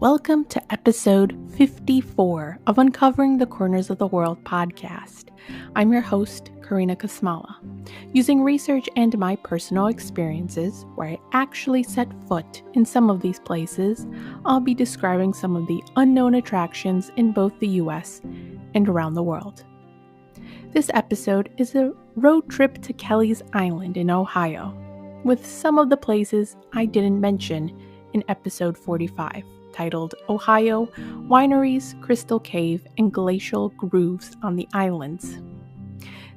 Welcome to episode 54 of Uncovering the Corners of the World podcast. I'm your host, Karina Kosmala. Using research and my personal experiences, where I actually set foot in some of these places, I'll be describing some of the unknown attractions in both the US and around the world. This episode is a road trip to Kelleys Island in Ohio, with some of the places I didn't mention in episode 45. Titled Ohio, Wineries, Crystal Cave, and Glacial Grooves on the Islands.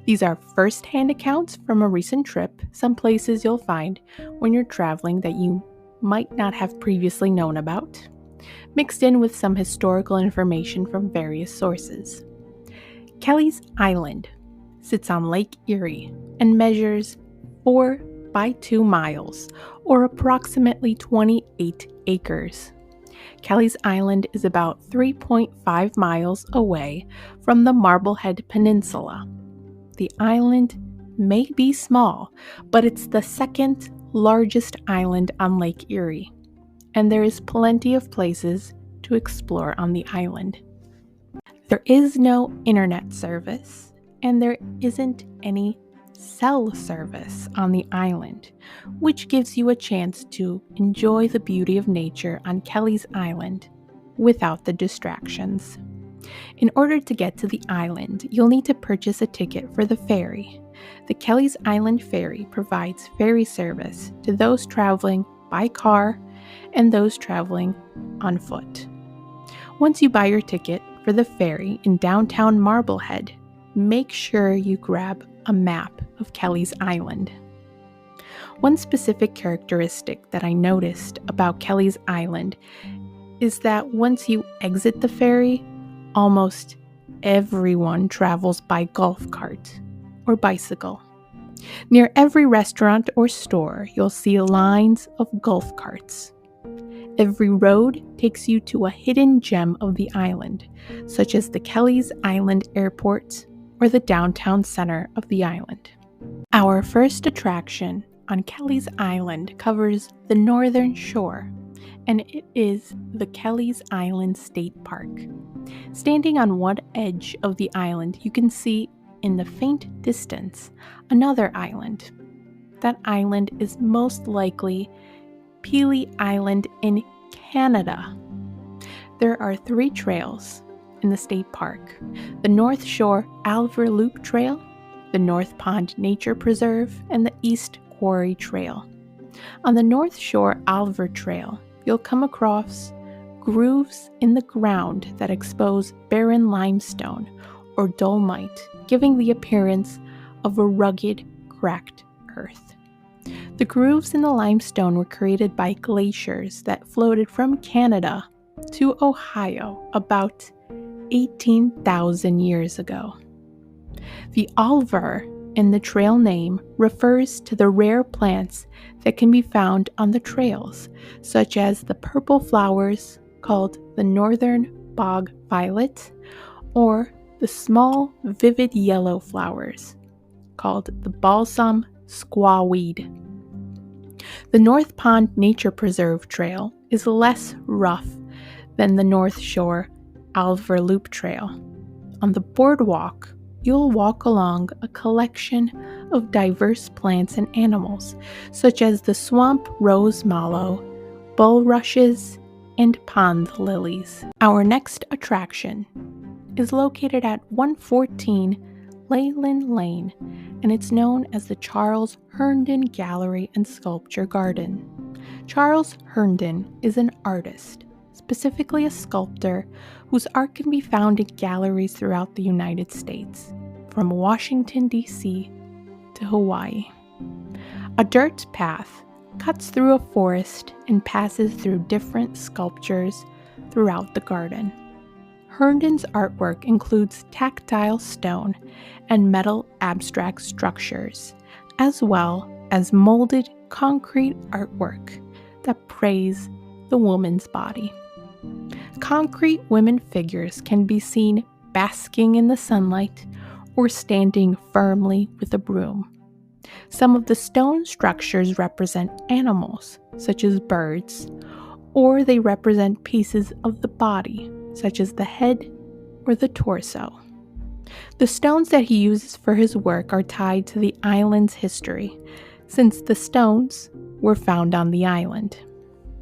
These are first-hand accounts from a recent trip, some places you'll find when you're traveling that you might not have previously known about, mixed in with some historical information from various sources. Kelleys Island sits on Lake Erie and measures 4 by 2 miles, or approximately 28 acres. Kelleys Island is about 3.5 miles away from the Marblehead Peninsula. The island may be small, but it's the second largest island on Lake Erie, and there is plenty of places to explore on the island. There is no internet service, and there isn't any cell service on the island, which gives you a chance to enjoy the beauty of nature on Kelleys Island without the distractions. In order to get to the island, you'll need to purchase a ticket for the ferry. The Kelleys Island Ferry provides ferry service to those traveling by car and those traveling on foot. Once you buy your ticket for the ferry in downtown Marblehead, make sure you grab a map of Kelleys Island. One specific characteristic that I noticed about Kelleys Island is that once you exit the ferry, almost everyone travels by golf cart or bicycle. Near every restaurant or store, you'll see lines of golf carts. Every road takes you to a hidden gem of the island, such as the Kelleys Island Airport or the downtown center of the island. Our first attraction on Kelleys Island covers the northern shore, and it is the Kelleys Island State Park. Standing on one edge of the island, you can see in the faint distance another island. That island is most likely Kelleys Island in Canada. There are 3 trails in the state park: the North Shore Alver Loop Trail, the North Pond Nature Preserve, and the East Quarry Trail. On the North Shore Alver Trail, you'll come across grooves in the ground that expose barren limestone or dolomite, giving the appearance of a rugged, cracked earth. The grooves in the limestone were created by glaciers that floated from Canada to Ohio about 18,000 years ago. The Alver in the trail name refers to the rare plants that can be found on the trails, such as the purple flowers called the northern bog violet, or the small vivid yellow flowers called the balsam squawweed. The North Pond Nature Preserve Trail is less rough than the North Shore Alver Loop Trail. On the boardwalk, you'll walk along a collection of diverse plants and animals, such as the swamp rose mallow, bulrushes, and pond lilies. Our next attraction is located at 114 Leyland Lane, and it's known as the Charles Herndon Gallery and Sculpture Garden. Charles Herndon is an artist, specifically a sculptor, whose art can be found in galleries throughout the United States, from Washington, D.C. to Hawaii. A dirt path cuts through a forest and passes through different sculptures throughout the garden. Herndon's artwork includes tactile stone and metal abstract structures, as well as molded concrete artwork that praise the woman's body. Concrete women figures can be seen basking in the sunlight or standing firmly with a broom. Some of the stone structures represent animals, such as birds, or they represent pieces of the body, such as the head or the torso. The stones that he uses for his work are tied to the island's history, since the stones were found on the island.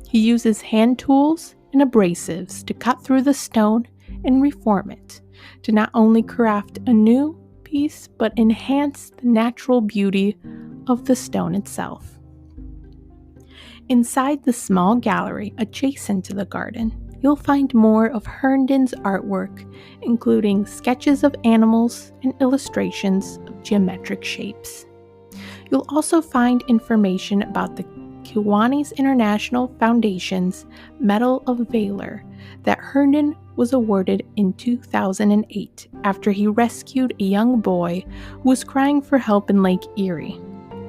He uses hand tools and abrasives to cut through the stone and reform it, to not only craft a new piece, but enhance the natural beauty of the stone itself. Inside the small gallery adjacent to the garden, you'll find more of Herndon's artwork, including sketches of animals and illustrations of geometric shapes. You'll also find information about the Kiwanis International Foundation's Medal of Valor that Herndon was awarded in 2008 after he rescued a young boy who was crying for help in Lake Erie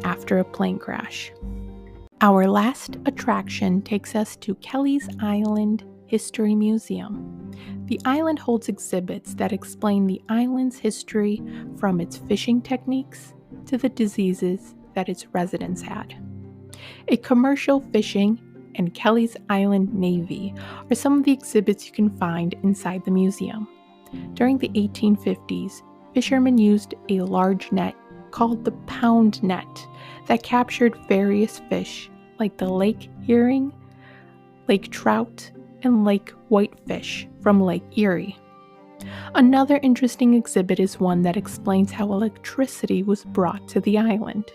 after a plane crash. Our last attraction takes us to Kelleys Island History Museum. The island holds exhibits that explain the island's history, from its fishing techniques to the diseases that its residents had. A commercial fishing and Kelleys Island Navy are some of the exhibits you can find inside the museum. During the 1850s, fishermen used a large net called the pound net that captured various fish like the lake herring, lake trout, and lake whitefish from Lake Erie. Another interesting exhibit is one that explains how electricity was brought to the island.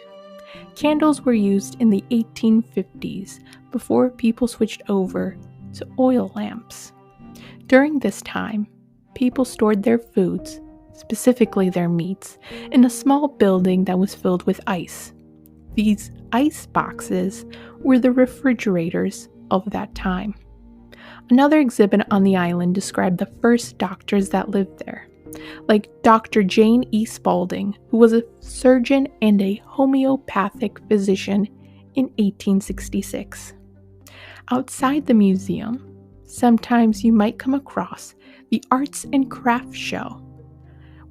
Candles were used in the 1850s before people switched over to oil lamps. During this time, people stored their foods, specifically their meats, in a small building that was filled with ice. These ice boxes were the refrigerators of that time. Another exhibit on the island described the first doctors that lived there, like Dr. Jane E. Spaulding, who was a surgeon and a homeopathic physician in 1866. Outside the museum, sometimes you might come across the Arts and Crafts Show,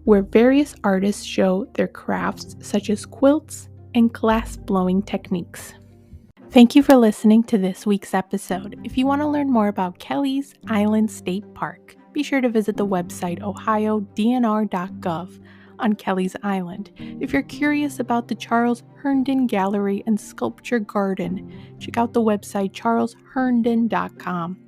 where various artists show their crafts such as quilts and glass blowing techniques. Thank you for listening to this week's episode. If you want to learn more about Kelleys Island State Park, be sure to visit the website ohiodnr.gov on Kelleys Island. If you're curious about the Charles Herndon Gallery and Sculpture Garden, check out the website charlesherndon.com.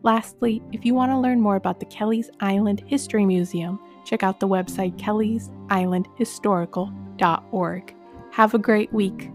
Lastly, if you want to learn more about the Kelleys Island History Museum, check out the website kelleysislandhistorical.org. Have a great week.